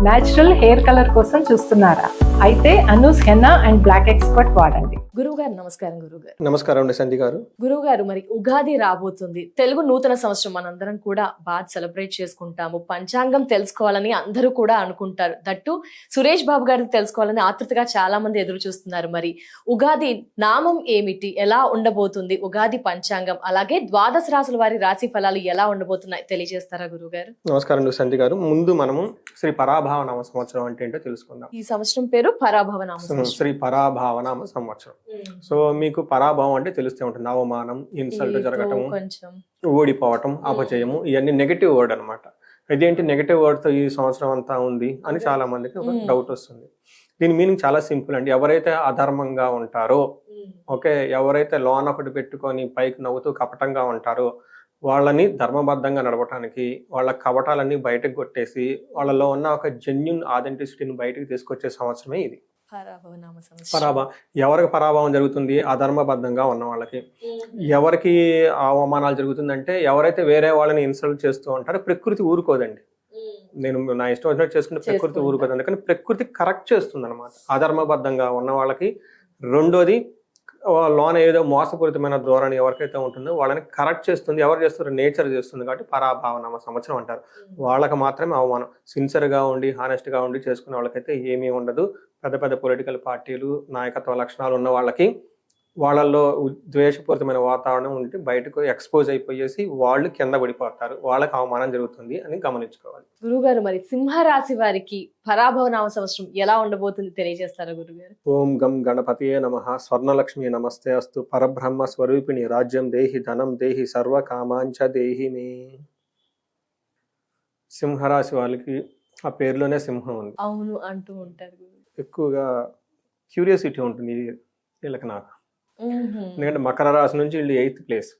Natural hair colour కోసం చూస్తున్నారా? అయితే Anoos henna and black expert వాడండి. గురువు గారు నమస్కారం. గురువు గారు నమస్కారం అండి సంధి గారు. గురువు గారు, మరి ఉగాది రాబోతుంది. తెలుగు నూతన సంవత్సరం మనందరం కూడా బాగా సెలబ్రేట్ చేసుకుంటాము. పంచాంగం తెలుసుకోవాలని అందరూ కూడా అనుకుంటారు. దట్టు సురేష్ బాబు గారిని తెలుసుకోవాలని ఆతృతగా చాలా మంది ఎదురు చూస్తున్నారు. మరి ఉగాది నామం ఏమిటి, ఎలా ఉండబోతుంది, ఉగాది పంచాంగం, అలాగే ద్వాదశ రాశుల వారి రాశి ఫలాలు ఎలా ఉండబోతున్నాయి తెలియజేస్తారా గురువు గారు? నమస్కారం అండి సంధి గారు. ముందు మనము శ్రీ పరాభావ నామ సంవత్సరం అంటే ఏంటో తెలుసుకుందాం. ఈ సంవత్సరం పేరు పరాభవ నామ సంవత్సరం. శ్రీ పరాభావ నామ సంవత్సరం. సో మీకు పరాభావం అంటే తెలుస్తూ ఉంటుంది, అవమానం, ఇన్సల్ట్ జరగటం, కొంచెం ఓడిపోవటం, అపజయము, ఇవన్నీ నెగటివ్ వర్డ్ అనమాట. ఇదేంటి నెగటివ్ వర్డ్ తో ఈ సంవత్సరం అంతా ఉంది అని చాలా మందికి ఒక డౌట్ వస్తుంది. దీని మీనింగ్ చాలా సింపుల్ అండి. ఎవరైతే అధర్మంగా ఉంటారో, ఓకే, ఎవరైతే లోన్ ఒకటి పెట్టుకొని పైకి నవ్వుతూ కపటంగా ఉంటారో వాళ్ళని ధర్మబద్ధంగా నడవటానికి, వాళ్ళ కపటాలన్నీ బయటకు కొట్టేసి వాళ్ళలో ఉన్న ఒక జెన్యున్ ఆథెంటిసిటీని బయటకు తీసుకొచ్చే సంవత్సరమే ఇది పరాభవ నామ సంవత్సరం. పరాభావం. ఎవరికి పరాభావం జరుగుతుంది? అధర్మబద్ధంగా ఉన్న వాళ్ళకి. ఎవరికి అవమానాలు జరుగుతుందంటే ఎవరైతే వేరే వాళ్ళని ఇన్సల్ట్ చేస్తూ ఉంటారో ప్రకృతి ఊరుకోదండి. నేను నా ఇష్టం వచ్చినట్టు చేసుకుంటే ప్రకృతి ఊరుకోదు. అందుకని ప్రకృతి కరెక్ట్ చేస్తుంది అనమాట అధర్మబద్ధంగా ఉన్న వాళ్ళకి. రెండోది, లోన ఏదో మోసపూరితమైన ధోరణి ఎవరికైతే ఉంటుందో వాళ్ళని కరెక్ట్ చేస్తుంది. ఎవరు చేస్తారు? నేచర్ చేస్తుంది. కాబట్టి పరాభావనామ సంవత్సరం అంటారు. వాళ్ళకి మాత్రమే అవమానం. సిన్సియర్గా ఉండి హానెస్ట్గా ఉండి చేసుకునే వాళ్ళకైతే ఏమీ ఉండదు. పెద్ద పెద్ద పొలిటికల్ పార్టీలు, నాయకత్వ లక్షణాలు ఉన్న వాళ్ళకి వాళ్ళల్లో ద్వేషపూరితమైన వాతావరణం ఉంటే బయటకు ఎక్స్పోజ్ అయిపోయేసి వాళ్ళు కింద పడిపోతారు. వాళ్ళకి అవమానం జరుగుతుంది అని గమనించుకోవాలి. గురుగారు, మరి సింహరాశి వారికి పరాభవ నామ సంవత్సరం ఎలా ఉండబోతుంది తెలియజేస్తారా గురుగారు? ఓం గం గణపతియే నమః. స్వర్ణలక్ష్మి నమస్తే అస్తు. పరబ్రహ్మ స్వరూపిణి రాజ్యం దేహి ధనం దేహి సర్వ కామాంచ దేహి మే. సింహరాశి వాళ్ళకి ఆ పేరులోనే సింహం ఉంది. అవును అంటూ ఉంటారు. ఎక్కువగా క్యూరియాసిటీ ఉంటుంది వీళ్ళకి. నాకు ఎందుకంటే మకర రాశి నుంచి వీళ్ళు ఎయిత్ ప్లేస్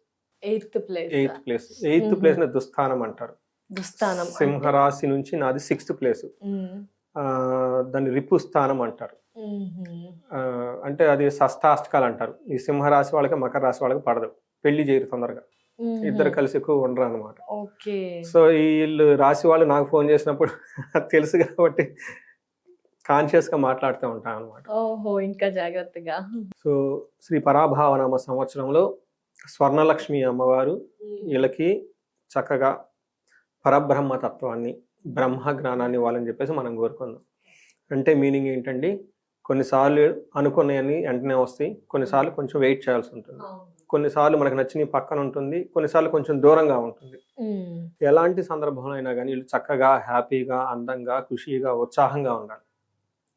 ని దుస్థానం అంటారు. దుస్థానం. సింహరాశి నుంచి నాది 6th ప్లేస్. దాన్ని రిపు స్థానం అంటారు. అంటే అది షష్టాష్టకాలు అంటారు. ఈ సింహరాశి వాళ్ళకి మకర రాశి వాళ్ళకి పడదు, పెళ్లి చేయరు తొందరగా, ఇద్దరు కలిసి ఎక్కువ ఉండరు అనమాట. సో వీళ్ళు రాశి వాళ్ళు నాకు ఫోన్ చేసినప్పుడు తెలుసు కాబట్టి కాన్షియస్ గా మాట్లాడుతూ ఉంటాం అనమాట. ఓహో, ఇంకా జాగ్రత్తగా. సో శ్రీ పరాభావనామ సంవత్సరంలో స్వర్ణలక్ష్మి అమ్మవారు వీళ్ళకి చక్కగా పరబ్రహ్మ తత్వాన్ని, బ్రహ్మ జ్ఞానాన్ని ఇవ్వాలని చెప్పేసి మనం కోరుకుందాం. అంటే మీనింగ్ ఏంటండి, కొన్నిసార్లు అనుకునేవి వెంటనే వస్తాయి, కొన్నిసార్లు కొంచెం వెయిట్ చేయాల్సి ఉంటుంది, కొన్నిసార్లు మనకు నచ్చిన పక్కన ఉంటుంది, కొన్నిసార్లు కొంచెం దూరంగా ఉంటుంది. ఎలాంటి సందర్భంలో అయినా కానీ వీళ్ళు చక్కగా, హ్యాపీగా, అందంగా, ఖుషీగా, ఉత్సాహంగా ఉండాలి.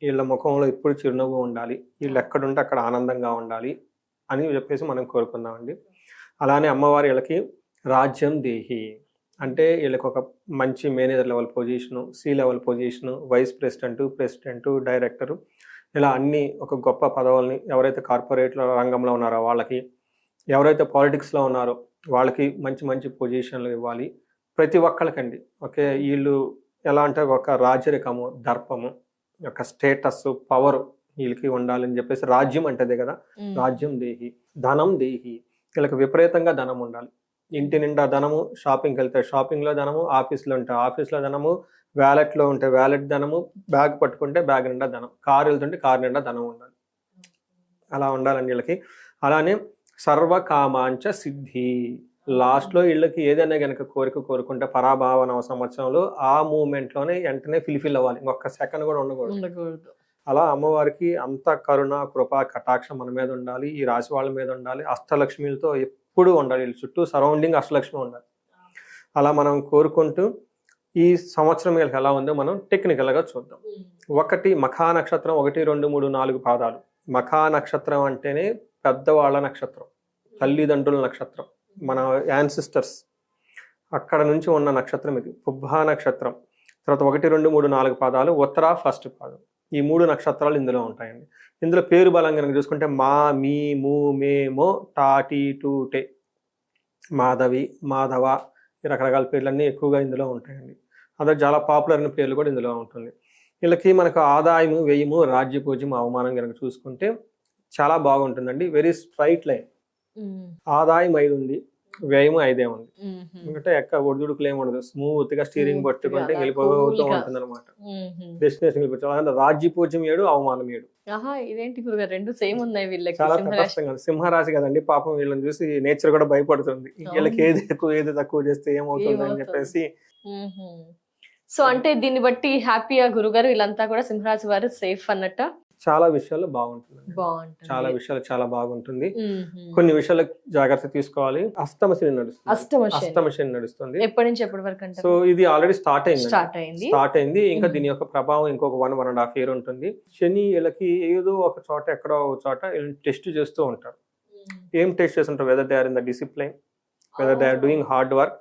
వీళ్ళ ముఖంలో ఎప్పుడు చిరునవ్వు ఉండాలి, వీళ్ళు ఎక్కడుంటే అక్కడ ఆనందంగా ఉండాలి అని చెప్పేసి మనం కోరుకుందామండి. అలానే అమ్మవారి వీళ్ళకి రాజ్యం దేహి అంటే వీళ్ళకి ఒక మంచి manager level position, C level position, vice president, director, ఇలా అన్ని ఒక గొప్ప పదవుల్ని, ఎవరైతే కార్పొరేట్ రంగంలో ఉన్నారో వాళ్ళకి, ఎవరైతే పాలిటిక్స్లో ఉన్నారో వాళ్ళకి మంచి మంచి పొజిషన్లు ఇవ్వాలి. ప్రతి ఒక్కరికండి. ఓకే, వీళ్ళు ఎలా అంటే ఒక రాజరికము, దర్పము, ఒక స్టేటస్, పవర్ వీళ్ళకి ఉండాలని చెప్పేసి రాజ్యం అంటదే కదా, రాజ్యం దేహి. ధనం దేహి, వీళ్ళకి విపరీతంగా ధనం ఉండాలి. ఇంటి నిండా ధనము, షాపింగ్కి వెళ్తే షాపింగ్లో ధనము, ఆఫీస్లో ఉంటే ఆఫీస్లో ధనము, వ్యాలెట్లో ఉంటే వ్యాలెట్ ధనము, బ్యాగ్ పట్టుకుంటే బ్యాగ్ నిండా ధనం, కారు వెళ్తుంటే కారు నిండా ధనం ఉండాలి. అలా ఉండాలండి వీళ్ళకి. అలానే సర్వకామాంచ సిద్ధి. లాస్ట్లో వీళ్ళకి ఏదైనా కనుక కోరుకుంటే పరాభావన సంవత్సరంలో ఆ మూమెంట్లోనే వెంటనే ఫిల్ఫిల్ అవ్వాలి, ఇంకొక సెకండ్ కూడా ఉండకూడదు. అలా అమ్మవారికి అంత కరుణ, కృప, కటాక్షం మన మీద ఉండాలి, ఈ రాశి వాళ్ళ మీద ఉండాలి. అష్టలక్ష్మిలతో ఎప్పుడూ ఉండాలి, వీళ్ళ చుట్టూ సరౌండింగ్ అష్టలక్ష్మి ఉండాలి. అలా మనం కోరుకుంటూ ఈ సంవత్సరం వీళ్ళకి ఎలా ఉందో మనం టెక్నికల్గా చూద్దాం. ఒకటి మఖా నక్షత్రం, 1, 2, 3, 4 పాదాలు. మఖా నక్షత్రం అంటేనే పెద్దవాళ్ళ నక్షత్రం, తల్లిదండ్రుల నక్షత్రం, మన యాన్సిస్టర్స్ అక్కడ నుంచి ఉన్న నక్షత్రం ఇది. పుబ్బా నక్షత్రం తర్వాత 1, 2, 3, 4 పాదాలు, ఉత్తర ఫస్ట్ పాదం. ఈ 3 నక్షత్రాలు ఇందులో ఉంటాయండి. ఇందులో పేరు బలం కనుక చూసుకుంటే మా, మీ, ము, మే, మో, టా, టీ, టు, టే, మాధవి, మాధవ, ఈ రకరకాల పేర్లన్నీ ఎక్కువగా ఇందులో ఉంటాయండి. అదే చాలా పాపులర్ అయిన పేర్లు కూడా ఇందులో ఉంటుంది. వీళ్ళకి మనకు ఆదాయము, వ్యయము, రాజ్యపూజ్యం, అవమానం కనుక చూసుకుంటే చాలా బాగుంటుందండి. Very straight line. ఆదాయం 5 ఉంది, వ్యయం 5 ఉంది. ఎందుకంటే ఒడిదుడుకులు ఏమి ఉండదు, స్మూత్ గా స్టీరింగ్ పట్టుకుంటే వెళ్ళిపోతూ ఉంటుంది అనమాట. డెస్టినేషన్ వెళ్ళిపోతుంది. రాజ్య పూజ్యం 7, అవమానం 7. ఇదేంటి గురుగారు, రెండు సేమ్ ఉన్నాయి వీళ్ళకి. చాలా కష్టంగా, సింహరాశి కదండి పాపం, వీళ్ళని చూసి నేచర్ కూడా భయపడుతుంది, వీళ్ళకి ఏది ఎక్కువ ఏది తక్కువ చేస్తే ఏమవుతుంది అని చెప్పేసి. సో అంటే దీన్ని బట్టి హ్యాపీగా గురుగారు వీళ్ళంతా కూడా సింహరాశి వారు సేఫ్ అన్నట్ట. చాలా విషయాల్లో బాగుంటుంది, చాలా విషయాలు చాలా బాగుంటుంది. కొన్ని విషయాలు జాగ్రత్త తీసుకోవాలి. అష్టమ శని నడుస్తుంది. ఎప్పటి నుంచి ఎప్పటి వరకు అంటే? సో ఇది ఆల్రెడీ స్టార్ట్ అయింది. ఇంకా దీని యొక్క ప్రభావం ఇంకొక 1.5 year ఉంటుంది. శని వీళ్ళకి ఏదో ఒక చోట ఎక్కడో ఒక చోట టెస్ట్ చేస్తూ ఉంటారు. ఏం టెస్ట్ చేస్తుంటారు? Whether they are in the discipline, whether they are doing hard work,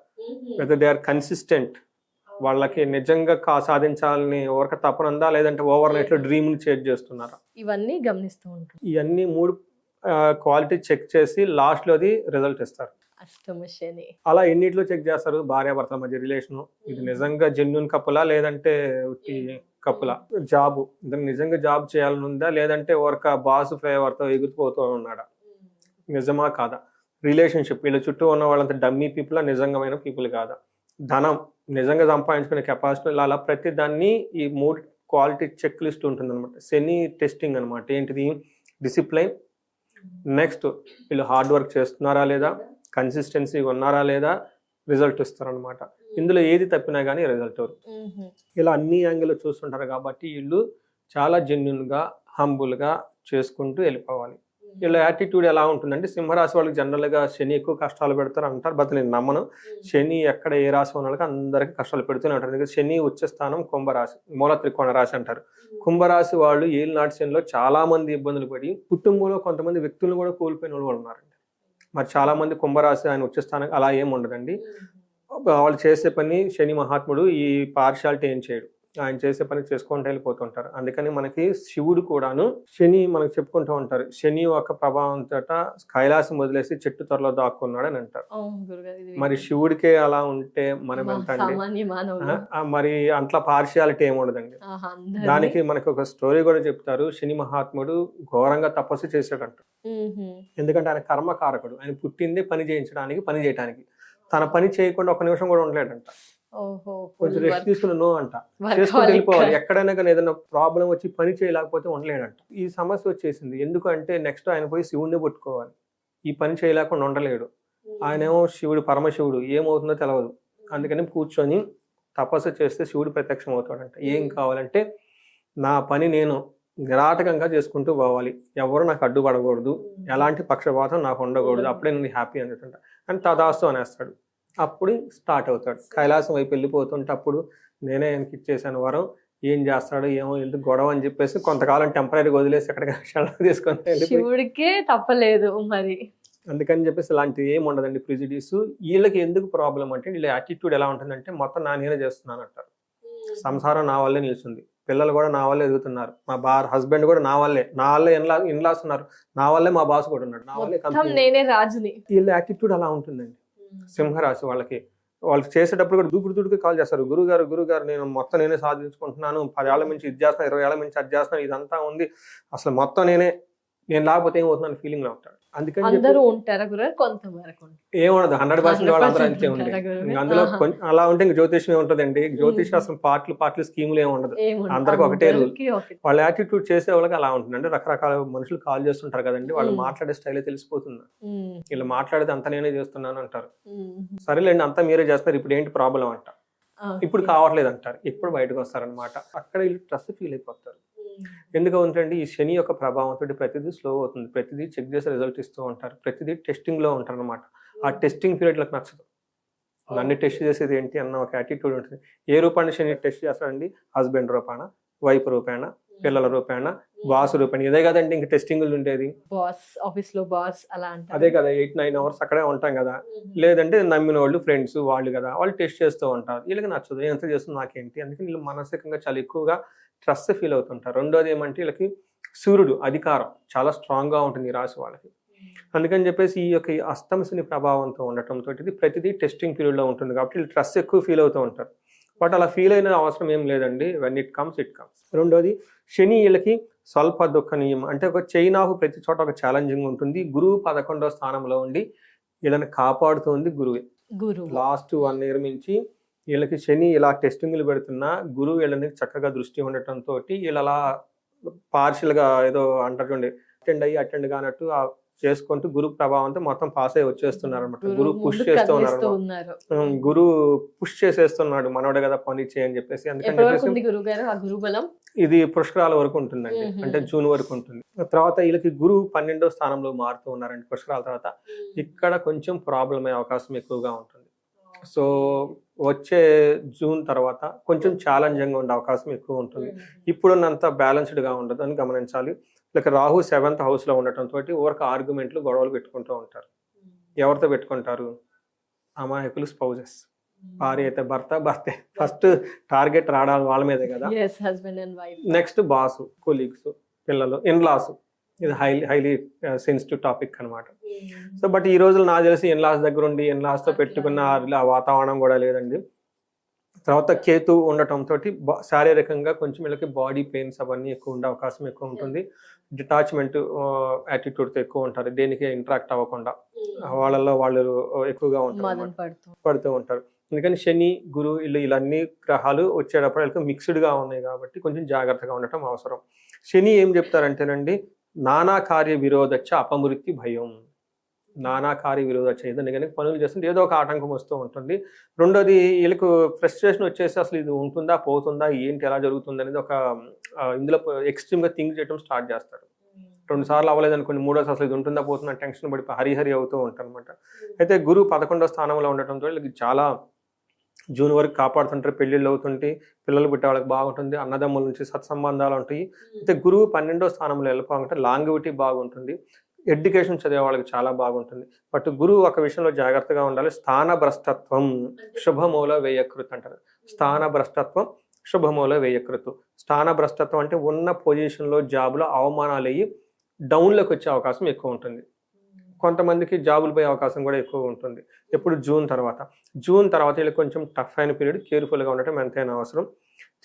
whether they are consistent. వాళ్ళకి నిజంగా సాధించాలని ఎవరికి తప్పనుందా, లేదంటే ఓవర్ నైట్ లో డ్రీమ్ ని చేంజ్ చేస్తున్నారా? ఇవన్నీ గమనిస్తూ ఉంటారు. ఇవన్నీ 3 క్వాలిటీ చెక్ చేసి లాస్ట్ లోది రిజల్ట్ ఇస్తారు. అలా ఎన్నిట్లో చెక్ చేస్తారు? భార్యాభర్తల మధ్య రిలేషన్, ఇది నిజంగా జెన్యూన్ కప్పులా లేదంటే కప్పులా? జాబ్, ఇతను నిజంగా జాబ్ చేయాలని ఉందా, లేదంటే ఎవరిక బాస్ ఫేవర్ తో ఎగిరిపోతూ ఉన్నాడా, నిజమా కాదా? రిలేషన్షిప్, వీళ్ళ చుట్టూ ఉన్న వాళ్ళంతా డమ్మీ పీపుల్, నిజంగమైన పీపుల్ కాదా? ధనం, నిజంగా సంపాదించుకునే కెపాసిటీ, అలా ప్రతి దాన్ని ఈ 3 క్వాలిటీ చెక్ లిస్ట్ ఉంటుంది అనమాట. శని టెస్టింగ్ అనమాట. ఏంటిది? డిసిప్లైన్, నెక్స్ట్ వీళ్ళు హార్డ్ వర్క్ చేస్తున్నారా లేదా, కన్సిస్టెన్సీగా ఉన్నారా లేదా, రిజల్ట్ ఇస్తారనమాట. ఇందులో ఏది తప్పినా కానీ రిజల్ట్ ఎవరు. ఇలా అన్ని యాంగిల్ చూస్తుంటారు కాబట్టి వీళ్ళు చాలా జెన్యున్ గా హంబుల్ గా చేసుకుంటూ వెళ్ళిపోవాలి. వీళ్ళ యాటిట్యూడ్ ఎలా ఉంటుందంటే, సింహరాశి వాళ్ళకి జనరల్ గా శని ఎక్కువ కష్టాలు పెడతారు అంటారు, బట్ నేను నమ్మను. శని ఎక్కడ ఏ రాశి ఉన్న వాళ్ళకి అందరికీ కష్టాలు పెడుతూనే ఉంటారు. ఎందుకంటే శని ఉచ్చ స్థానం కుంభరాశి, మూల త్రికోణ రాశి అంటారు. కుంభరాశి వాళ్ళు ఏలినాటి శనిలో చాలా మంది ఇబ్బందులు పడి కుటుంబంలో కొంతమంది వ్యక్తులను కూడా కోల్పోయిన వాళ్ళు ఉన్నారండి. మరి చాలా మంది కుంభరాశి ఆయన ఉచ్చ స్థానం అలా ఏమి ఉండదండి. వాళ్ళు చేసే పని, శని మహాత్ముడు ఈ పార్షాలిటీ ఏం చేయడు, ఆయన చేసే పని చేసుకుంటూ వెళ్ళిపోతుంటారు. అందుకని మనకి శివుడు కూడాను, శని మనకు చెప్పుకుంటూ ఉంటారు, శని ఒక ప్రభావం తోట కైలాసం వదిలేసి చెట్టు త్వరలో దాక్కున్నాడు అని అంటారు. మరి శివుడికే అలా ఉంటే మనం ఏంటండి? మరి అంట్లా పార్షియాలిటీ ఏమి ఉండదండి. దానికి మనకి ఒక స్టోరీ కూడా చెప్తారు. శని మహాత్ముడు ఘోరంగా తపస్సు చేశాడంట. ఎందుకంటే ఆయన కర్మకారకుడు, ఆయన పుట్టింది పని చేయించడానికి, పని చేయడానికి. తన పని చేయకుండా 1 నిమిషం కూడా ఉండలేడంట. కొంచెం రెస్ట్ తీసుకుని అంట చేసుకుని వెళ్ళిపోవాలి. ఎక్కడైనా కానీ ఏదైనా ప్రాబ్లం వచ్చి పని చేయలేకపోతే ఉండలేడంట. ఈ సమస్య వచ్చేసింది. ఎందుకంటే నెక్స్ట్ ఆయన పోయి శివుడిని పట్టుకోవాలి. ఈ పని చేయలేకుండా ఉండలేడు. ఆయనేమో శివుడు, పరమశివుడు, ఏమవుతుందో తెలియదు. అందుకని కూర్చొని తపస్సు చేస్తే శివుడు ప్రత్యక్షం అవుతాడంట. ఏం కావాలంటే, నా పని నేను నిరాటకంగా చేసుకుంటూ పోవాలి, ఎవరు నాకు అడ్డుపడకూడదు, ఎలాంటి పక్షపాతం నాకు ఉండకూడదు, అప్పుడే నేను హ్యాపీ అని చెప్తుంటా అని తదాస్తు అనేస్తాడు. అప్పుడు స్టార్ట్ అవుతాడు. కైలాసం వైపు వెళ్ళిపోతుంటే అప్పుడు నేనే ఆయనకి ఇచ్చేసాను వరం, ఏం చేస్తాడు ఏమో, ఎందుకు గొడవ అని చెప్పేసి కొంతకాలం టెంపరీ వదిలేసి ఎక్కడికైనా తీసుకొని శివుడికే తప్పలేదు మరి. అందుకని చెప్పేసి ఇలాంటివి ఏమి ఉండదండి ప్రిజుడీస్. వీళ్ళకి ఎందుకు ప్రాబ్లం అంటే, వీళ్ళ యాటిట్యూడ్ ఎలా ఉంటుందంటే, మొత్తం నా నేనే చేస్తున్నాను అంటారు. సంసారం నా వల్లే నిలుస్తుంది, పిల్లలు కూడా నా వల్లే ఎదుగుతున్నారు, మా హస్బెండ్ కూడా నా వల్లే ఇన్లాస్ ఉన్నారు, నా వల్లే మా బాస్ కూడా ఉన్నాడు, నా వల్లే నేనే రాజుని. వీళ్ళ యాటిట్యూడ్ అలా ఉంటుందండి. సింహరాశి వాళ్ళకి చేసేటప్పుడు కూడా దూకుడుకి కాల్ చేస్తారు. గురుగారు నేను మొత్తం నేనే సాధించుకుంటున్నాను, 10 ఏళ్ల నుంచి ఇది చేస్తున్నాను, 20 ఏళ్ల నుంచి అది చేస్తున్నాను, ఇదంతా ఉంది, అసలు మొత్తం నేను లేకపోతే ఏమవుతుందని ఫీలింగ్ లో ఉంటాడు. అందుకని అందరూ ఉంటారా గురుగారు? కొంతవరకు ఏముండదు, 100% వాళ్ళందరూ అంతే ఉంది. అందులో అలా ఉంటే ఇంక జ్యోతిష్యం ఏముంటదండి? జ్యోతిష్ అసలు పార్ట్లు స్కీములు ఏమి ఉండదు, అందరికి ఒకటే రూల్. వాళ్ళ యాటిట్యూడ్ చేసే వాళ్ళకి అలా ఉంటుంది. అంటే రకరకాల మనుషులు కాల్ చేస్తుంటారు కదండి, వాళ్ళు మాట్లాడే స్టైలే తెలిసిపోతుంది. వీళ్ళు మాట్లాడేది అంతా నేనే చేస్తున్నాను అంటారు. సరేలేండి అంతా మీరే చేస్తారు, ఇప్పుడు ఏంటి ప్రాబ్లం అంట, ఇప్పుడు కావట్లేదు అంటారు, ఇప్పుడు బయటకు వస్తారనమాట. అక్కడ వీళ్ళు స్ట్రెస్ ఫీల్ అయిపోతారు. ఎందుకు అవుతుందండి? ఈ శని యొక్క ప్రభావంతో ప్రతిదీ స్లో అవుతుంది, ప్రతిదీ చెక్ చేసి రిజల్ట్ ఇస్తూ ఉంటారు, ప్రతిదీ టెస్టింగ్ లో ఉంటారు అనమాట. ఆ టెస్టింగ్ పీరియడ్ లకు నచ్చదు. నన్ను టెస్ట్ చేసేది ఏంటి అన్న ఒక యాటిట్యూడ్ ఉంటుంది. ఏ రూపాన్ని శని టెస్ట్ చేస్తాడండి? హస్బెండ్ రూపాన, వైఫ్ రూపాన, పిల్లల రూపాన, బాస్ రూపాన. ఇదే కదండి ఇంక టెస్టింగ్ ఉండేది. బాస్ ఆఫీస్ లో బాస్ అలా అదే కదా, 8-9 hours అక్కడే ఉంటాం కదా. లేదంటే నమ్మిన వాళ్ళు ఫ్రెండ్స్ వాళ్ళు కదా, వాళ్ళు టెస్ట్ చేస్తూ ఉంటారు. వీళ్ళకి నచ్చదు, ఎంత చేస్తుంది నాకేంటి. అందుకని వీళ్ళు మానసికంగా చాలా ఎక్కువగా స్ట్రెస్ ఫీల్ అవుతుంటారు. రెండోది ఏమంటే, వీళ్ళకి సూర్యుడు అధికారం చాలా స్ట్రాంగ్ గా ఉంటుంది ఈ రాశి వాళ్ళకి. అందుకని చెప్పేసి ఈ యొక్క అష్టమ శని ప్రభావంతో ఉండటంతో ఇది ప్రతిదీ టెస్టింగ్ పీరియడ్ లో ఉంటుంది కాబట్టి వీళ్ళు స్ట్రెస్ ఎక్కువ ఫీల్ అవుతూ ఉంటారు. బట్ అలా ఫీల్ అయిన అవసరం ఏం లేదండి. When it comes it comes. రెండోది, శని వీళ్ళకి స్వల్ప దుఃఖనీయం, అంటే ఒక చైన్ ఆఫ్ ప్రతి చోట ఒక ఛాలెంజింగ్ ఉంటుంది. గురువు 11వ స్థానంలో ఉండి వీళ్ళని కాపాడుతుంది గురువే. గురువు. లాస్ట్ 1 year నుంచి వీళ్ళకి శని ఇలా టెస్టింగ్లు పెడుతున్నా గురువు వీళ్ళని చక్కగా దృష్టి ఉండటంతో వీళ్ళు అలా పార్షియల్గా ఏదో అంటారు చూడండి, అటెండ్ కానట్టు చేసుకుంటూ గురు ప్రభావంతో మొత్తం పాస్ అయ్యి వచ్చేస్తున్నారు అనమాట. గురు పుష్ చేస్తూ ఉన్నారు, గురు పుష్ చేసేస్తున్నాడు, మనోడే కదా పని చేయని చెప్పేసి. అందుకని ఇది పుష్కరాల వరకు ఉంటుందండి, అంటే జూన్ వరకు ఉంటుంది. తర్వాత వీళ్ళకి గురువు 12వ స్థానంలో మారుతూ ఉన్నారండి పుష్కరాల తర్వాత. ఇక్కడ కొంచెం ప్రాబ్లం అయ్యే అవకాశం ఎక్కువగా ఉంటుంది. సో వచ్చే జూన్ తర్వాత కొంచెం ఛాలెంజింగ్గా ఉండే అవకాశం ఎక్కువ ఉంటుంది. ఇప్పుడున్నంత బ్యాలెన్స్డ్గా ఉండదు అని గమనించాలి. ఇక రాహు 7th హౌస్లో ఉండటంతో ఊరికి ఆర్గ్యుమెంట్లు, గొడవలు పెట్టుకుంటూ ఉంటారు. ఎవరితో పెట్టుకుంటారు? అమాయకులు, స్పౌజెస్. భార్య అయితే భర్త, భర్తే ఫస్ట్ టార్గెట్ రావడం వాళ్ళ మీదే కదా. నెక్స్ట్ బాసు, కొలీగ్స్, పిల్లలు, ఇన్లాస్. ఇది హైలీ సెన్సిటివ్ టాపిక్ అనమాట. సో బట్ ఈ రోజులు నాకు తెలిసి ఇన్లాస్ దగ్గర ఉండి ఇన్లాస్తో పెట్టుకున్న వాతావరణం కూడా లేదండి. తర్వాత కేతు ఉండటంతో శారీరకంగా కొంచెం వీళ్ళకి బాడీ పెయిన్స్ అవన్నీ ఎక్కువ ఉండే అవకాశం ఎక్కువ ఉంటుంది. డిటాచ్మెంట్ యాటిట్యూడ్తో ఎక్కువ ఉంటారు, దేనికి ఇంటరాక్ట్ అవ్వకుండా వాళ్ళల్లో వాళ్ళు ఎక్కువగా ఉంటారు, పడుతూ ఉంటారు. అందుకని శని, గురు వీళ్ళన్నీ గ్రహాలు వచ్చేటప్పుడు వీళ్ళకి మిక్స్డ్గా ఉన్నాయి కాబట్టి కొంచెం జాగ్రత్తగా ఉండటం అవసరం. శని ఏం చెప్తారంటేనండి, నానా కార్య విరోధచ్చ అపమృత్యు భయం. నానా కార్య విరోధచ్చ, ఏదైనా కానీ పనులు చేస్తుంటే ఏదో ఒక ఆటంకం వస్తూ ఉంటుంది. రెండోది వీళ్ళకు ఫ్రస్ట్రేషన్ వచ్చేసి అసలు ఇది ఉంటుందా పోతుందా ఏంటి ఎలా జరుగుతుంది అనేది ఒక ఇందులో ఎక్స్ట్రీమ్గా థింక్ చేయడం స్టార్ట్ చేస్తారు. 2 సార్లు అవ్వలేదు అనుకోండి, 3వసారి అసలు ఇది ఉంటుందా పోతుందా టెన్షన్ పడి హరిహరి అవుతూ ఉంటారు అనమాట. అయితే గురువు 11వ స్థానంలో ఉండటంతో వీళ్ళకి చాలా జూన్ వరకు కాపాడుతుంటారు. పెళ్ళిళ్ళు అవుతుంటాయి, పిల్లలు పుట్టే వాళ్ళకి బాగుంటుంది, అన్నదమ్ముల నుంచి సత్సంబంధాలు ఉంటాయి. అయితే గురువు 12వ స్థానంలో వెళ్ళిపోవాలంటే లాంగివిటీ బాగుంటుంది, ఎడ్యుకేషన్ చదివే వాళ్ళకి చాలా బాగుంటుంది. బట్ గురువు ఒక విషయంలో జాగ్రత్తగా ఉండాలి. స్థాన భ్రష్టత్వం శుభమూల వ్యయకృత్ అంటారు. స్థాన భ్రష్టత్వం శుభమూల వ్యయకృత్. స్థాన భ్రష్టత్వం అంటే ఉన్న పొజిషన్లో జాబ్లో అవమానాలు అయ్యి డౌన్లోకి వచ్చే అవకాశం ఎక్కువ ఉంటుంది. కొంతమందికి జాబులు పోయే అవకాశం కూడా ఎక్కువ ఉంటుంది. ఎప్పుడు? జూన్ తర్వాత వీళ్ళకి కొంచెం టఫ్ అయిన పీరియడ్, కేర్ఫుల్గా ఉండటం ఎంతైనా అవసరం.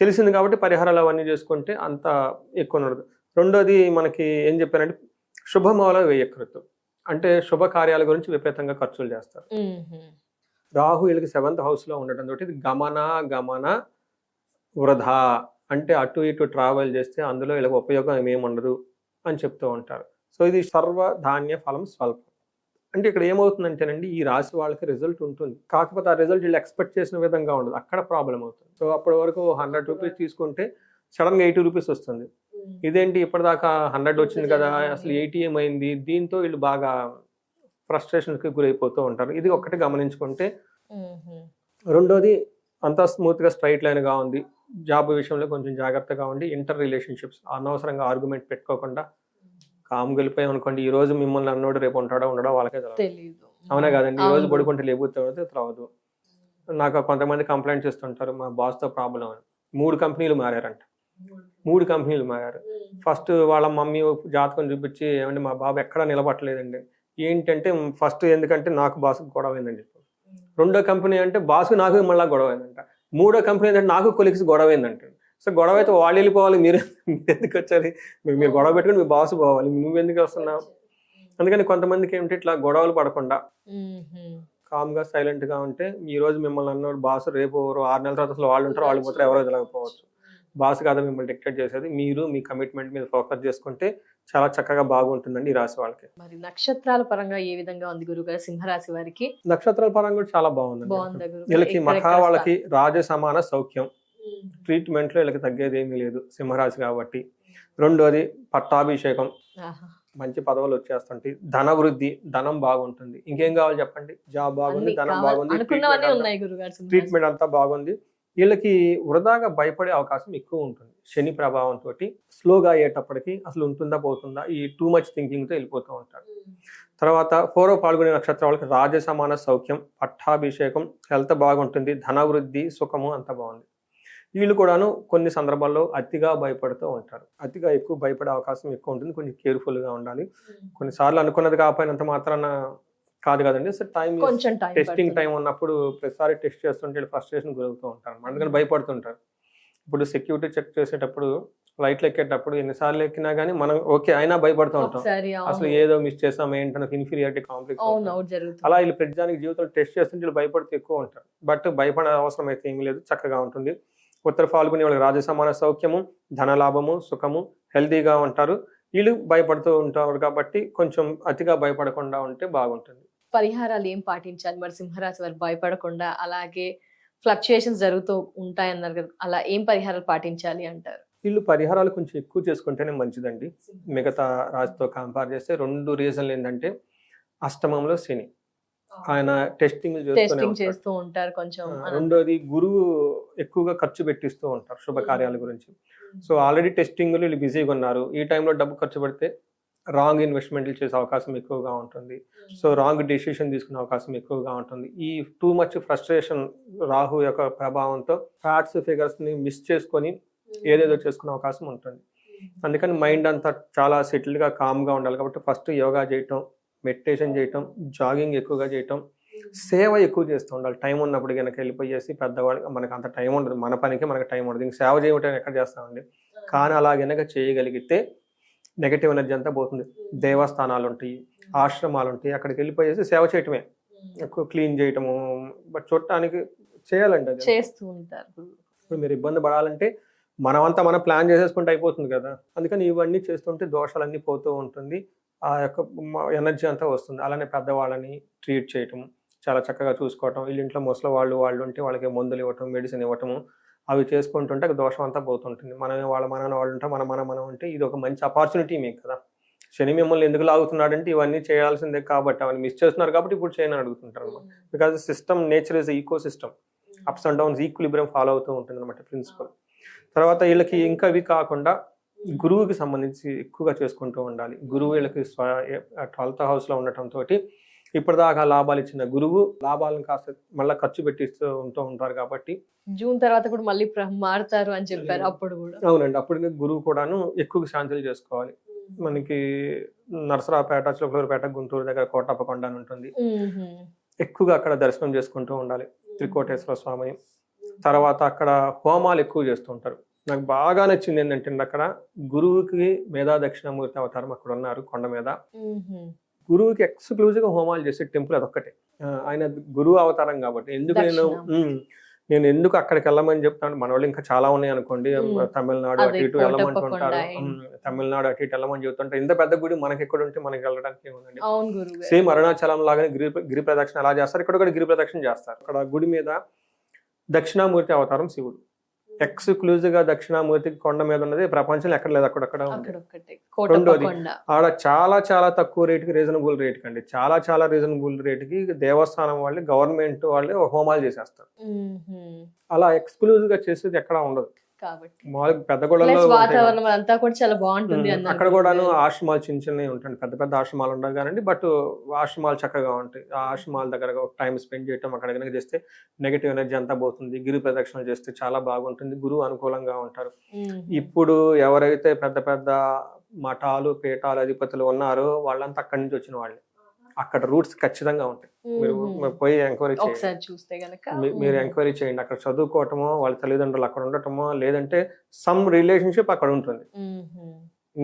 తెలిసింది కాబట్టి పరిహారాలు అవన్నీ చేసుకుంటే అంత ఎక్కువ ఉండదు. రెండోది మనకి ఏం చెప్పారంటే శుభమూల వ్యయకృత్ అంటే శుభకార్యాల గురించి విపరీతంగా ఖర్చులు చేస్తారు. రాహు వీళ్ళకి 7th హౌస్లో ఉండటం తోటి ఇది గమన వృధా అంటే అటు ఇటు ట్రావెల్ చేస్తే అందులో వీళ్ళకి ఉపయోగం ఏమి ఉండదు అని చెప్తూ ఉంటారు. సో ఇది సర్వధాన్య ఫలం స్వల్పం. అంటే ఇక్కడ ఏమవుతుందంటేనండి, ఈ రాశి వాళ్ళకి రిజల్ట్ ఉంటుంది, కాకపోతే ఆ రిజల్ట్ వీళ్ళు ఎక్స్పెక్ట్ చేసిన విధంగా ఉండదు, అక్కడ ప్రాబ్లం అవుతుంది. సో అప్పటి వరకు 100 రూపీస్ తీసుకుంటే సడన్గా 80 రూపీస్ వస్తుంది. ఇదేంటి ఇప్పటిదాకా 100 వచ్చింది కదా, అసలు 80 ఏమైంది? దీంతో వీళ్ళు బాగా ఫ్రస్ట్రేషన్కి గురైపోతూ ఉంటారు. ఇది ఒకటి గమనించుకుంటే. రెండోది అంతా స్మూత్గా స్ట్రైట్ లైన్గా ఉంది. జాబ్ విషయంలో కొంచెం జాగ్రత్తగా ఉండి ఇంటర్ రిలేషన్షిప్స్ అనవసరంగా ఆర్గ్యుమెంట్ పెట్టుకోకుండా కామ్ గెలిపోయాం అనుకోండి, ఈ రోజు మిమ్మల్ని అన్నోడు రేపు ఉంటాడో ఉండడో వాళ్ళకే తెలియదు. అవునా కాదండి? ఈ రోజు పడుకుంటే లేకపోతే రావద్దు. నాకు కొంతమంది కంప్లైంట్ చేస్తుంటారు, మా బాస్తో ప్రాబ్లం అని. 3 కంపెనీలు మారారంట. 3 కంపెనీలు మారారు. ఫస్ట్ వాళ్ళ మమ్మీ జాతకం చూపించి, ఏమంటే మా బాబు ఎక్కడా నిలబట్టలేదండి. ఏంటంటే ఫస్ట్ ఎందుకంటే నాకు బాసుకు గొడవ అయిందని చెప్పి. రెండో కంపెనీ అంటే బాసు నాకు మళ్ళీ గొడవ అయిందంట. 3వ కంపెనీ ఏంటంటే నాకు కొలీగ్స్ గొడవ అయిందంటే. సో గొడవ అయితే వాళ్ళు వెళ్ళిపోవాలి, మీరు ఎందుకు వచ్చారు? మీరు గొడవ పెట్టుకుని మీ బాసు పోవాలి, నువ్వెందుకు వస్తున్నావు? అందుకని కొంతమందికి ఏమిటి ఇట్లా గొడవలు పడకుండా కామ్గా సైలెంట్గా ఉంటే, ఈ రోజు మిమ్మల్ని అన్నోడు బాసు, రేపు 6 నెలల తర్వాత అసలు వాళ్ళు ఉంటారు, వాళ్ళు పోతారు, ఎవరో తెలియకపోవచ్చు. బాస్ కాదా మిమ్మల్ని డిక్టేట్ చేసేది, మీరు మీ కమిట్మెంట్ మీద ఫోకస్ చేసుకుంటే చాలా చక్కగా బాగుంటుందండి ఈ రాశి వాళ్ళకి. మరి నక్షత్రాల పరంగా ఏ విధంగా ఉంది గురుగారు సింహరాశి వారికి? నక్షత్రాల పరంగా కూడా చాలా బాగుంది. వీళ్ళకి మఖా వాళ్ళకి రాజ సమాన సౌఖ్యం, ట్రీట్మెంట్లో వీళ్ళకి తగ్గేది ఏమీ లేదు సింహరాశి కాబట్టి. రెండోది పట్టాభిషేకం, మంచి పదవులు వచ్చేస్తుంటాయి. ధన వృద్ధి, ధనం బాగుంటుంది. ఇంకేం కావాలి చెప్పండి? జాబ్ బాగుంది, ధనం బాగుంది, ట్రీట్మెంట్ అంతా బాగుంది. వీళ్ళకి వృధాగా భయపడే అవకాశం ఎక్కువ ఉంటుంది. శని ప్రభావంతో స్లోగా అయ్యేటప్పటికి అసలు ఉంటుందా పోతుందా ఈ టూ మచ్ థింకింగ్తో వెళ్ళిపోతూ ఉంటారు. తర్వాత 4వ పాల్గొనే నక్షత్రం వాళ్ళకి రాజ సమాన సౌఖ్యం, పట్టాభిషేకం, హెల్త్ బాగుంటుంది, ధన వృద్ధి, సుఖము అంత బాగుంది. వీళ్ళు కూడాను కొన్ని సందర్భాల్లో అతిగా భయపడుతూ ఉంటారు. అతిగా ఎక్కువ భయపడే అవకాశం ఎక్కువ ఉంటుంది. కొంచెం కేర్ఫుల్గా ఉండాలి. కొన్నిసార్లు అనుకున్నది కాకపోయినంత మాత్రాన కాదు కదండి. సో టెస్టింగ్ టైం ఉన్నప్పుడు ప్రతిసారి టెస్ట్ చేస్తుంటే ఫ్రస్ట్రేషన్ గురవుతూ ఉంటారు, అందుకని భయపడుతుంటారు. ఇప్పుడు సెక్యూరిటీ చెక్ చేసేటప్పుడు ఫ్లైట్లు ఎక్కేటప్పుడు ఎన్నిసార్లు ఎక్కినా కానీ మనం ఓకే అయినా భయపడుతూ ఉంటాం. ఒకసారి అసలు ఏదో మిస్ చేసాం ఏంటన్న ఇన్ఫీరియారిటీ కాంప్లెక్స్. అవును జరుగుతుంది. అలా వీళ్ళు ప్రతిదానికి జీవితంలో టెస్ట్ చేస్తుంటే వీళ్ళు భయపడుతూ ఎక్కువ ఉంటారు. బట్ భయపడే అవసరం అయితే ఏమీ లేదు, చక్కగా ఉంటుంది. ఉత్తర ఫాల్గుని వాళ్ళకి రాజసమాన సౌఖ్యము, ధనలాభము, సుఖము, హెల్తీగా ఉంటారు. వీళ్ళు భయపడుతూ ఉంటారు కాబట్టి కొంచెం అతిగా భయపడకుండా ఉంటే బాగుంటుంది. పరిహారాలు ఏం పాటించాలి మరి సింహరాశి వారు భయపడకుండా? అలాగే ఫ్లక్చుయేషన్స్ జరుగుతూ ఉంటాయన్నారు కదా, అలా ఏం పరిహారాలు పాటించాలి అంటారు? వీళ్ళు పరిహారాలు కొంచెం ఎక్కువ చేసుకుంటేనే మంచిదండి. మిగతా రాశితో కంపేర్ చేస్తే 2 రీజన్లు ఏంటంటే, అష్టమంలో శని, ఆయన టెస్టింగ్ చేస్తూ ఉంటారు కొంచెం. రెండోది గురువు ఎక్కువగా ఖర్చు పెట్టిస్తూ ఉంటారు శుభకార్యాల గురించి. సో ఆల్రెడీ టెస్టింగ్ వీళ్ళు బిజీగా ఉన్నారు. ఈ టైంలో డబ్బు ఖర్చు పెడితే రాంగ్ ఇన్వెస్ట్మెంట్లు చేసే అవకాశం ఎక్కువగా ఉంటుంది. సో రాంగ్ డెసిషన్ తీసుకునే అవకాశం ఎక్కువగా ఉంటుంది. ఈ టూ మచ్ ఫ్రస్ట్రేషన్ రాహు యొక్క ప్రభావంతో ఫ్యాక్ట్స్ ఫిగర్స్ ని మిస్ చేసుకొని ఏదేదో చేసుకునే అవకాశం ఉంటుంది. అందుకని మైండ్ అంతా చాలా సెటిల్డ్ గా కామ్ గా ఉండాలి. కాబట్టి ఫస్ట్ యోగా చేయటం, మెడిటేషన్ చేయటం, జాగింగ్ ఎక్కువగా చేయటం, సేవ ఎక్కువ చేస్తూ ఉండాలి. టైం ఉన్నప్పుడు కనుక వెళ్ళిపోయేసి పెద్దవాళ్ళు మనకు అంత టైం ఉండదు, మన పనికి మనకు టైం ఉండదు, ఇంక సేవ చేయటం ఎక్కడ చేస్తామండి. కానీ అలా కనుక చేయగలిగితే నెగటివ్ ఎనర్జీ అంతా పోతుంది. దేవస్థానాలు ఉంటాయి, ఆశ్రమాలు ఉంటాయి, అక్కడికి వెళ్ళిపోయేసి సేవ చేయటమే, ఎక్కువ క్లీన్ చేయటము. బట్ చూడటానికి చేయాలండి, అది చేస్తూ ఉంటారు. ఇప్పుడు మీరు ఇబ్బంది పడాలంటే మనమంతా మనం ప్లాన్ చేసేసుకుంటే అయిపోతుంది కదా. అందుకని ఇవన్నీ చేస్తుంటే దోషాలన్నీ పోతూ ఉంటుంది, ఆ యొక్క ఎనర్జీ అంతా వస్తుంది. అలానే పెద్దవాళ్ళని ట్రీట్ చేయటం, చాలా చక్కగా చూసుకోవటం, వీళ్ళ ఇంట్లో ముసలి వాళ్ళు ఉంటే వాళ్ళకి మందులు ఇవ్వటం, మెడిసిన్ ఇవ్వటము, అవి చేసుకుంటుంటే దోషం అంతా పోతుంటుంది. మనమే వాళ్ళు ఉంటే మనం ఉంటే ఇది ఒక మంచి ఆపర్చునిటీ మీకు కదా. శని మిమ్మల్ని ఎందుకు లాగుతున్నాడంటే ఇవన్నీ చేయాల్సిందే కాబట్టి, అవన్నీ మిస్ చేస్తున్నారు కాబట్టి ఇప్పుడు చేయని అడుగుతుంటారు అనమాట. Because system, nature is ecosystem, ups and downs equilibrium follow అవుతూ ఉంటుంది అనమాట ప్రిన్సిపల్. తర్వాత వీళ్ళకి ఇంకా ఇవి కాకుండా గురువుకి సంబంధించి ఎక్కువగా చేసుకుంటూ ఉండాలి. గురువు వీళ్ళకి 12th హౌస్లో ఉండటంతో ఇప్పటిదాకా లాభాలు ఇచ్చిన గురువు లాభాలను కాస్త మళ్ళీ ఖర్చు పెట్టిస్తూ ఉంటారు కాబట్టి జూన్ తర్వాత కూడా మళ్ళీ మారుతారు అని చెప్పారు. అప్పుడు కూడా అవునండి, అప్పుడు గురువు కూడాను ఎక్కువగా శాంతులు చేసుకోవాలి. మనకి నరసరావుపేట, చిలకలూరుపేట, గుంటూరు దగ్గర కోటప్పకొండ అని ఉంటుంది, ఎక్కువగా అక్కడ దర్శనం చేసుకుంటూ ఉండాలి త్రికోటేశ్వర స్వామిని. తర్వాత అక్కడ హోమాలు ఎక్కువ చేస్తూ ఉంటారు. నాకు బాగా నచ్చింది ఏంటంటే అక్కడ గురువుకి మేధా దక్షిణామూర్తి అవతారం అక్కడ ఉన్నారు కొండ మీద. గురువుకి ఎక్స్క్లూజివ్ గా హోమాలు చేసే టెంపుల్ అదొక్కటే. ఆయన గురువు అవతారం కాబట్టి నేను ఎందుకు అక్కడికి వెళ్ళమని చెప్తాను. మన వాళ్ళు ఇంకా చాలా ఉన్నాయి అనుకోండి, తమిళనాడు అటు ఇటు వెళ్ళమంటుంటారు, తమిళనాడు అటు ఇటు వెళ్ళమని చెప్తుంటారు. ఇంత పెద్ద గుడి మనకి ఎక్కడ ఉంటే మనకి వెళ్ళడానికి ఏముందండి. సేమ్ అరుణాచలం లాగానే గిరి ప్రదక్షిణ ఎలా చేస్తారు, ఇక్కడ కూడా గిరి ప్రదక్షిణ చేస్తారు. అక్కడ గుడి మీద దక్షిణామూర్తి అవతారం శివుడు, ఎక్స్క్లూజివ్ గా దక్షిణామూర్తి కొండ మీద ఉన్నది ప్రపంచంలో ఎక్కడ లేదు, అక్కడక్కడ ఉంది. రెండోది ఆడ చాలా చాలా తక్కువ రేటుకి, రీజనబుల్ రేట్ కండి, చాలా చాలా రీజనబుల్ రేటుకి దేవస్థానం వాళ్ళు, గవర్నమెంట్ వాళ్ళు హోమాలు చేసేస్తారు. అలా ఎక్స్క్లూజివ్ గా చేసేది ఎక్కడ ఉండదు. పెద్ద వాతావరణం అంతా కూడా చాలా బాగుంటుంది. అక్కడ కూడాను ఆశ్రమాలు చిన్న చిన్నవి ఉంటాయి, పెద్ద పెద్ద ఆశ్రమాలు ఉండవు కానండి, బట్ ఆశ్రమాలు చక్కగా ఉంటాయి. ఆ ఆశ్రమాల దగ్గర టైం స్పెండ్ చేయటం, అక్కడ కనుక చేస్తే నెగటివ్ ఎనర్జీ అంతా పోతుంది. గిరి ప్రదక్షిణ చేస్తే చాలా బాగుంటుంది, గురువు అనుకూలంగా ఉంటారు. ఇప్పుడు ఎవరైతే పెద్ద పెద్ద మఠాలు, పీఠాలు అధిపతులు ఉన్నారో వాళ్ళంతా అక్కడి నుంచి వచ్చిన వాళ్ళే. అక్కడ రూట్స్ ఖచ్చితంగా ఉంటాయి. మీరు పోయి ఎంక్వైరీ చేయండి, మీరు ఎంక్వైరీ చేయండి. అక్కడ చదువుకోవటమో, వాళ్ళ తల్లిదండ్రులు అక్కడ ఉండటమో, లేదంటే సమ్ రిలేషన్షిప్ అక్కడ ఉంటుంది.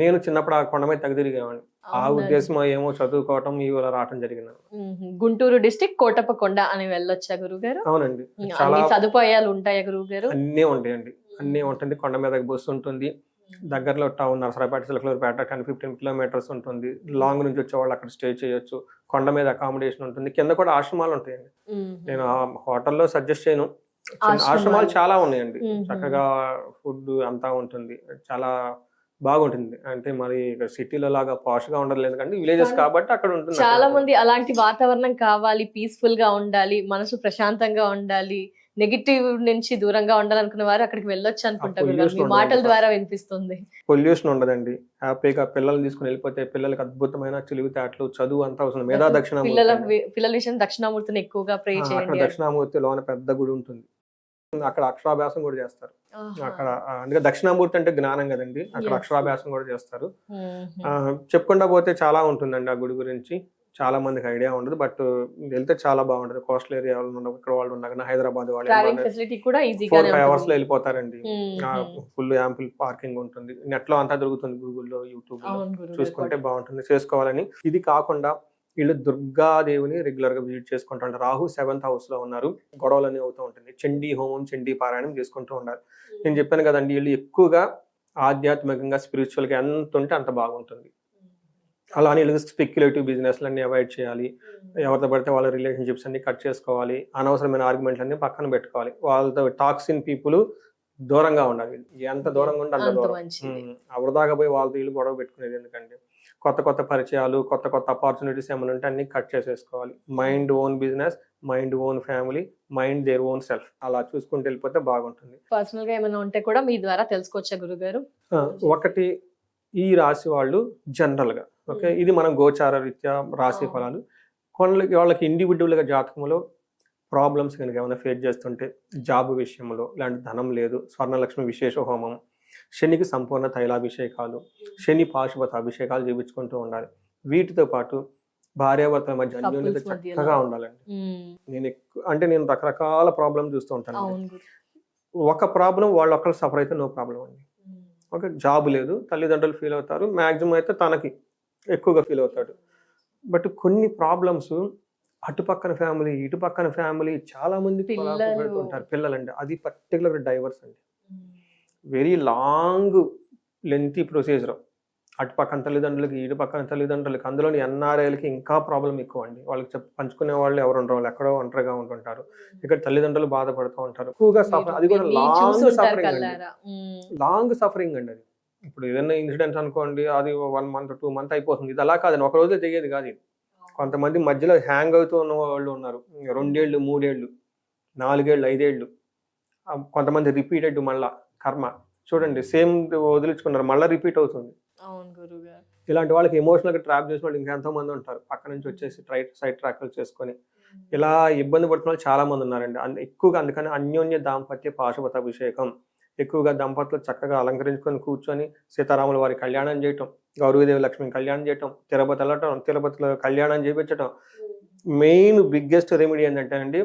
నేను చిన్నప్పుడు ఆ కొండ మీద తగదిరిగేవాడిని. ఆ ఉద్దేశం ఏమో చదువుకోవటం ఇవాళ రావటం జరిగింది. గుంటూరు డిస్ట్రిక్ట్ కోటప్పకొండ అని వెళ్ళొచ్చా గురువు గారు? అవునండి, చాలా సదుపాయాలు ఉంటాయా గురువు గారు? అన్నీ ఉంటాయండి, అన్నీ ఉంటుంది. కొండ మీద బస్సు ఉంటుంది, దగ్గరలో టౌన్ నరసరావుపేట, చిలకలూరుపేట 10-15 కిలోమీటర్స్ ఉంటుంది. లాంగ్ నుంచి వచ్చేవాళ్ళు అక్కడ స్టే చేయొచ్చు. కొండ మీద అకామిడేషన్ ఉంటుంది, కింద కూడా ఆశ్రమాలు ఉంటాయండి. నేను ఆ హోటల్లో సజెస్ట్ చేయను, ఆశ్రమాలు చాలా ఉన్నాయండి. చక్కగా ఫుడ్ అంతా ఉంటుంది, చాలా బాగుంటుంది. అంటే మరి సిటీలో లాగా పాష్ గా ఉండలేదు కానీ విలేజెస్ కాబట్టి అక్కడ ఉంటుంది. చాలా మంది అలాంటి వాతావరణం కావాలి, పీస్ఫుల్ గా ఉండాలి, మనసు ప్రశాంతంగా ఉండాలి, నెగిటివ్ నుంచి దూరంగా ఉండాలనుకున్న వారు అక్కడికి వెళ్ళొచ్చు అనుకుంటారు. మాటల ద్వారా వినిపిస్తుంది. పొల్యూషన్ ఉండదండి, హ్యాపీగా పిల్లల్ని తీసుకుని వెళ్ళిపోతే పిల్లలకి అద్భుతమైన తెలివితేటలు, చదువు అంతా వస్తుంది. మేధా దక్షిణామూర్తి, పిల్లల విషయం దక్షిణామూర్తిని ఎక్కువగా ప్రే చేయండి. దక్షిణామూర్తి లోన పెద్ద గుడి ఉంటుంది, అక్కడ అక్షరాభ్యాసం కూడా చేస్తారు. అక్కడ అందుకే దక్షిణామూర్తి అంటే జ్ఞానం కదండి, అక్కడ అక్షరాభ్యాసం కూడా చేస్తారు. చెప్పుకుండా పోతే చాలా ఉంటుందండి ఆ గుడి గురించి. చాలా మందికి ఐడియా ఉండదు. బట్ వెళ్తే చాలా బాగుంటది. కోస్టల్ ఏరియా వాళ్ళు ఇక్కడ వాళ్ళు ఉన్నారు, హైదరాబాద్ ట్రావెలింగ్ వాళ్ళు ఫెసిలిటీ కూడా 4-5 ఈజీగానే అవర్స్ లో ఉంటుంది. వెళ్ళిపోతారండి. ఫుల్ యాంపుల్ పార్కింగ్ ఉంటుంది. నెట్ లో అంతా దొరుకుతుంది, గూగుల్లో, యూట్యూబ్ లో అవును గురుగారు. చూసుకుంటే బాగుంటుంది చేసుకోవాలని. ఇది కాకుండా వీళ్ళు దుర్గాదేవిని రెగ్యులర్ గా విజిట్ చేసుకుంటారు. రాహు 7th హౌస్ లో ఉన్నారు, గొడవలన్నీ అవుతూ ఉంటుంది. చండీ హోమం, చండీ పారాయణం చేసుకుంటూ ఉండాలి. నేను చెప్పాను కదండి, వీళ్ళు ఎక్కువగా ఆధ్యాత్మికంగా స్పిరిచువల్ గా ఎంత ఉంటే అంత బాగుంటుంది. అలానే వీళ్ళకి స్పెక్యులేటివ్ బిజినెస్ అన్ని అవాయిడ్ చేయాలి. ఎవరితో పడితే వాళ్ళ రిలేషన్షిప్స్ అన్ని కట్ చేసుకోవాలి. అనవసరమైన ఆర్గ్యుమెంట్లు అన్ని పక్కన పెట్టుకోవాలి. వాళ్ళతో టాక్సిన్ పీపుల్ దూరంగా ఉండాలి. ఎంత దూరంగా ఉంటే అంత అంత దూరం. మంచిది. వృధాగా పోయి వాళ్ళతో వీళ్ళు గొడవ పెట్టుకునేది ఎందుకంటే. కొత్త కొత్త పరిచయాలు, కొత్త కొత్త ఆపర్చునిటీస్ ఏమైనా ఉంటే అన్ని కట్ చేసేసుకోవాలి. Mind own business, mind own family, mind their own self, అలా చూసుకుంటూ వెళ్ళిపోతే బాగుంటుంది. పర్సనల్ గా ఏమైనా ఉంటే కూడా మీ ద్వారా తెలుసుకోవచ్చా గురుగారు? ఒకటి, ఈ రాశి వాళ్ళు జనరల్ గా ఓకే, ఇది మనం గోచార రీత్యా రాశి ఫలాలు. వాళ్ళకి ఇండివిజువల్ గా జాతకంలో ప్రాబ్లమ్స్ కనుక ఏమైనా ఫేస్ చేస్తుంటే, జాబ్ విషయంలో ఇలాంటి ధనం లేదు, స్వర్ణలక్ష్మి విశేష హోమం, శనికి సంపూర్ణ తైలాభిషేకాలు, శని పాశుపత అభిషేకాలు చేయించుకుంటూ ఉండాలి. వీటితో పాటు భార్యాభర్తల మధ్య అన్యోన్యత Couples మధ్యలో. చక్కగా ఉండాలండి. నేను రకరకాల ప్రాబ్లం చూస్తూ ఉంటాను. అవును గురు. ఒక ప్రాబ్లం వాళ్ళు ఒక్కరు సఫర్ అయితే నో ప్రాబ్లం అండి. ఓకే, జాబ్ లేదు, తల్లిదండ్రులు ఫీల్ అవుతారు, మాక్సిమం అయితే తనకి ఎక్కువగా ఫీల్ అవుతాడు. బట్ కొన్ని ప్రాబ్లమ్స్ అటు పక్కన ఫ్యామిలీ, ఇటు పక్కన ఫ్యామిలీ, చాలా మంది పెడుతుంటారు పిల్లలండి. అది పర్టికులర్ డైవర్స్ అండి. Very long lengthy procedure. అటు పక్కన తల్లిదండ్రులకి, ఇటు పక్కన తల్లిదండ్రులకి, అందులోని ఎన్ఆర్ఐలకి ఇంకా ప్రాబ్లం ఎక్కువ అండి. వాళ్ళకి పంచుకునే వాళ్ళు ఎవరు ఉండరు, వాళ్ళు ఎక్కడో ఒంటరిగా ఉంటుంటారు. ఇక్కడ తల్లిదండ్రులు బాధపడుతూ ఉంటారు ఎక్కువగా సఫర్. అది కూడా లాంగ్ సఫరింగ్ అండి, లాంగ్ సఫరింగ్ అండి. అది ఇప్పుడు ఏదైనా ఇన్సిడెంట్స్ అనుకోండి, అది 1 month 2 months అయిపోతుంది. ఇది అలా కాదండి, ఒక రోజే తెగేది కాదు ఇది. కొంతమంది మధ్యలో హ్యాంగ్ అవుతూ ఉన్న వాళ్ళు ఉన్నారు, 2 ఏళ్ళు 3 ఏళ్ళు 4 ఏళ్ళు 5 ఏళ్ళు. కొంతమంది రిపీటెడ్ మళ్ళా కర్మ చూడండి, సేమ్ వదిలించుకున్నారు, మళ్ళీ రిపీట్ అవుతుంది. అవును గురుగారు. ఇలాంటి వాళ్ళకి ఎమోషనల్ గా ట్రాప్ చేసిన వాళ్ళు ఇంకెంతో మంది ఉంటారు. పక్క నుంచి వచ్చేసి సైడ్ ట్రాక్లు చేసుకొని ఇలా ఇబ్బంది పడుతున్న వాళ్ళు చాలా మంది ఉన్నారండి. ఎక్కువగా అందుకని అన్యోన్య దాంపత్య పాశుపత అభిషేకం, ఎక్కువగా దంపతులు చక్కగా అలంకరించుకొని కూర్చొని సీతారాముల వారి కళ్యాణం చేయటం, గౌరీదేవి లక్ష్మి కళ్యాణం చేయటం, తిరుపతి వెళ్ళటం, తిరుపతిలో కళ్యాణం చేయించటం. మెయిన్ బిగ్గెస్ట్ రెమెడీ ఏంటంటేనండి,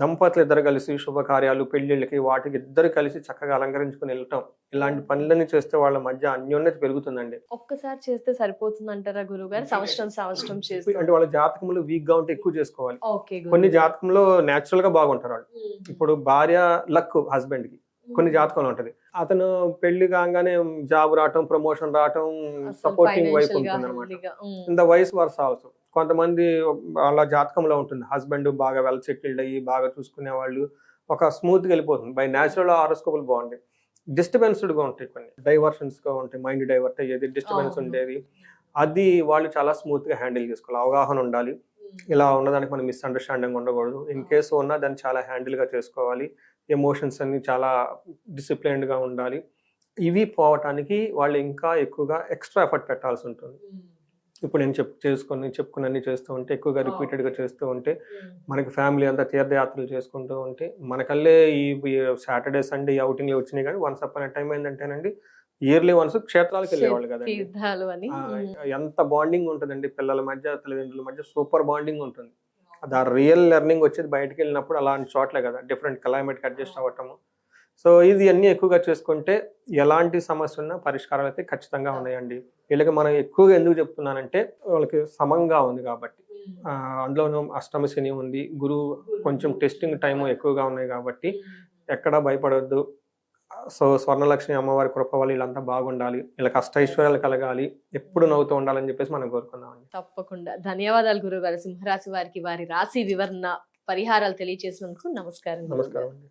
దంపతులు ఇద్దరు కలిసి శుభకార్యాలు, పెళ్లిళ్ళకి, వాటికి ఇద్దరు కలిసి చక్కగా అలంకరించుకుని వెళ్ళటం. ఇలాంటి పనులన్నీ చేస్తే వాళ్ళ మధ్య అన్యోన్యత పెరుగుతుందండి. ఒక్కసారి చేస్తే సరిపోతుంది అంటారా గురుగారు? సంవత్సరం చేస్తే అంటే వాళ్ళ జాతకంలో వీక్ గా ఉంటే ఎక్కువ చేసుకోవాలి. ఓకే గురు. కొన్ని జాతకంలో నేచురల్ గా బాగుంటారు వాళ్ళు. ఇప్పుడు భార్య లక్ హస్బెండ్ కి కొన్ని జాతకంలో ఉంటది. అతను పెళ్లి కాగానే జాబ్ రావటం, ప్రమోషన్ రావటం, సపోర్టింగ్ వైఫ్ ఉంటుంది అనమాట. In the vice versa also. కొంతమంది వాళ్ళ జాతకంలో ఉంటుంది, హస్బెండ్ బాగా వెల్ సెటిల్డ్ అయ్యి బాగా చూసుకునే వాళ్ళు, ఒక స్మూత్ గా వెళ్ళిపోతుంది. బై న్యాచురల్ హారోస్కోపులు బాగుంటాయి. డిస్టర్బెన్స్డ్ గా ఉంటాయి, కొన్ని డైవర్షన్స్ గా ఉంటాయి, మైండ్ డైవర్ట్ అయ్యేది, డిస్టర్బెన్స్ ఉండేది. అది వాళ్ళు చాలా స్మూత్ గా హ్యాండిల్ చేసుకోవాలి. అవగాహన ఉండాలి, ఇలా ఉన్నదానికి మనం మిస్అండర్స్టాండింగ్ ఉండకూడదు. ఇన్ కేసు ఉన్నా దాన్ని చాలా హ్యాండిల్ గా చేసుకోవాలి. ఎమోషన్స్ అన్ని చాలా డిసిప్లైన్డ్ గా ఉండాలి. ఇవి పోవటానికి వాళ్ళు ఇంకా ఎక్కువగా ఎక్స్ట్రా ఎఫర్ట్ పెట్టాల్సి ఉంటుంది. ఇప్పుడు నేను చెప్పుకున్నీ చేస్తూ ఉంటే, ఎక్కువగా రిపీటెడ్ గా చేస్తూ ఉంటే, మనకి ఫ్యామిలీ అంతా తీర్థయాత్రలు చేసుకుంటూ ఉంటే, మనకల్లే ఈ సాటర్డే సండే అవుటింగ్లు వచ్చినాయి. కానీ వన్స్ అప్ అనే టైం ఏంటంటేనండి, ఇయర్లీ వన్స్ క్షేత్రాలకు వెళ్ళేవాళ్ళు కదండి. ఎంత బాండింగ్ ఉంటుందండి పిల్లల మధ్య, తల్లిదండ్రుల మధ్య సూపర్ బాండింగ్ ఉంటుంది. అది ఆ రియల్ లెర్నింగ్ వచ్చేది బయటకు వెళ్ళినప్పుడు అలాంటి చోట్లే కదా, డిఫరెంట్ క్లైమేట్కి అడ్జస్ట్ అవ్వటము. సో ఇది అన్ని ఎక్కువగా చేసుకుంటే ఎలాంటి సమస్య ఉన్నా పరిష్కారాలు అయితే ఖచ్చితంగా ఉన్నాయండి. వీళ్ళకి మనం ఎక్కువగా ఎందుకు చెప్తున్నానంటే, వాళ్ళకి సమంగా ఉంది కాబట్టి. అందులోనూ అష్టమ శని ఉంది, గురువు కొంచెం టెస్టింగ్ టైం ఎక్కువగా ఉన్నాయి కాబట్టి ఎక్కడా భయపడొద్దు. సో స్వర్ణలక్ష్మి అమ్మవారి కృప వల్ల వీళ్ళంతా బాగుండాలి, వీళ్ళకి అష్టైశ్వర్యాలు కలగాలి, ఎప్పుడు నవ్వుతూ ఉండాలని చెప్పేసి మనం కోరుకున్నామండి. తప్పకుండా. ధన్యవాదాలు గురుగారు. సింహరాశి వారికి వారి రాశి వివరణ పరిహారాలు తెలియజేసినందుకు నమస్కారం. నమస్కారం అండి.